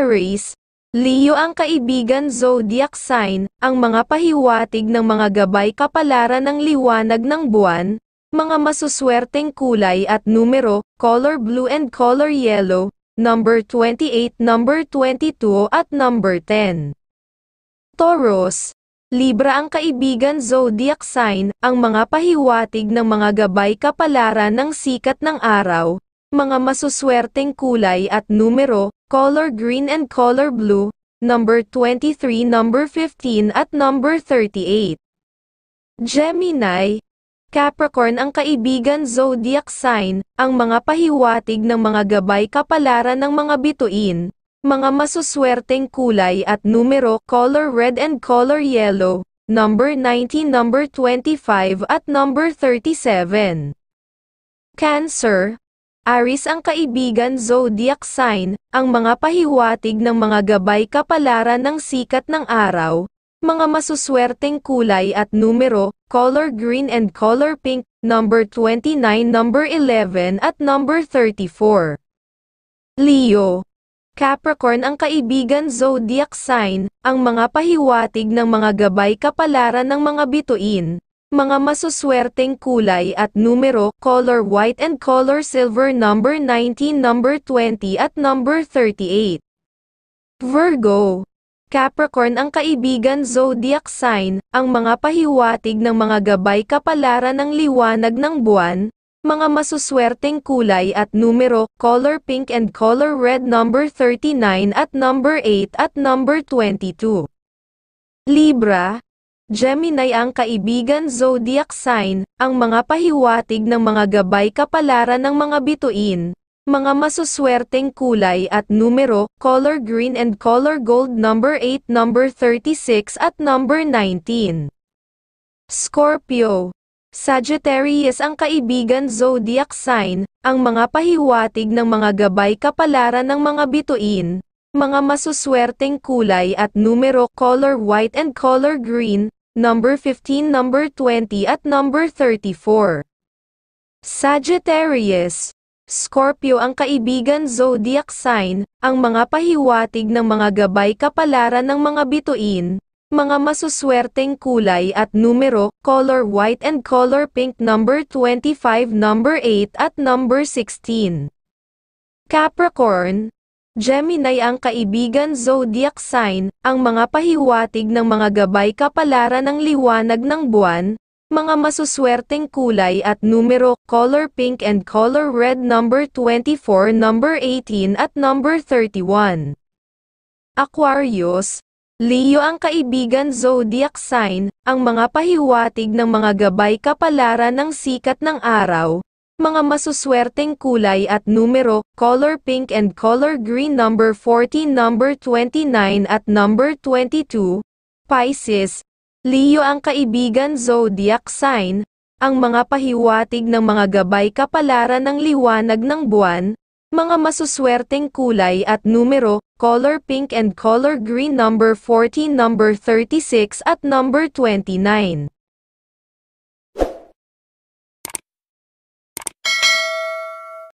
Aries, Leo ang kaibigan zodiac sign, ang mga pahiwatig ng mga gabay kapalaran ng liwanag ng buwan, mga masuswerteng kulay at numero, color blue and color yellow, number 28, number 22 at number 10. Taurus, Libra ang kaibigan zodiac sign, ang mga pahiwatig ng mga gabay kapalaran ng sikat ng araw, mga masuswerteng kulay at numero, color green and color blue, number 23, number 15 at number 38. Gemini, Capricorn ang kaibigan zodiac sign, ang mga pahiwatig ng mga gabay kapalaran ng mga bituin, mga masuswerteng kulay at numero, color red and color yellow, number 19, number 25 at number 37. Cancer, Aries ang kaibigan zodiac sign, ang mga pahiwatig ng mga gabay kapalaran ng sikat ng araw, mga masuswerteng kulay at numero, color green and color pink, number 29, number 11 at number 34. Leo, Capricorn ang kaibigan zodiac sign, ang mga pahiwatig ng mga gabay kapalaran ng mga bituin, mga masuswerteng kulay at numero, color white and color silver, number 19, number 20 at number 38. Virgo, Capricorn ang kaibigan zodiac sign, ang mga pahiwatig ng mga gabay kapalaran ng liwanag ng buwan, mga masuswerteng kulay at numero, color pink and color red, number 39 at number 8 at number 22. Libra, Gemini ang kaibigan zodiac sign, ang mga pahiwatig ng mga gabay kapalaran ng mga bituin, mga masuswerteng kulay at numero, color green and color gold, number 8, number 36 at number 19. Scorpio, Sagittarius ang kaibigan zodiac sign, ang mga pahiwatig ng mga gabay kapalaran ng mga bituin, mga masuswerteng kulay at numero, color white and color green, number 15, number 20 at number 34. Sagittarius, Scorpio ang kaibigan zodiac sign, ang mga pahiwatig ng mga gabay kapalaran ng mga bituin, mga masuswerteng kulay at numero, color white and color pink, number 25, number 8 at number 16. Capricorn, Gemini ang kaibigan zodiac sign, ang mga pahiwatig ng mga gabay kapalaran ng liwanag ng buwan, mga masuswerteng kulay at numero, color pink and color red, number 24, number 18 at number 31. Aquarius, Leo ang kaibigan zodiac sign, ang mga pahiwatig ng mga gabay kapalaran ng sikat ng araw, mga masuswerteng kulay at numero, color pink and color green, number 14, number 29 at number 22. Pisces, Leo ang kaibigan zodiac sign, ang mga pahiwatig ng mga gabay kapalaran ng liwanag ng buwan, mga masuswerteng kulay at numero, color pink and color green, number 14, number 36 at number 29.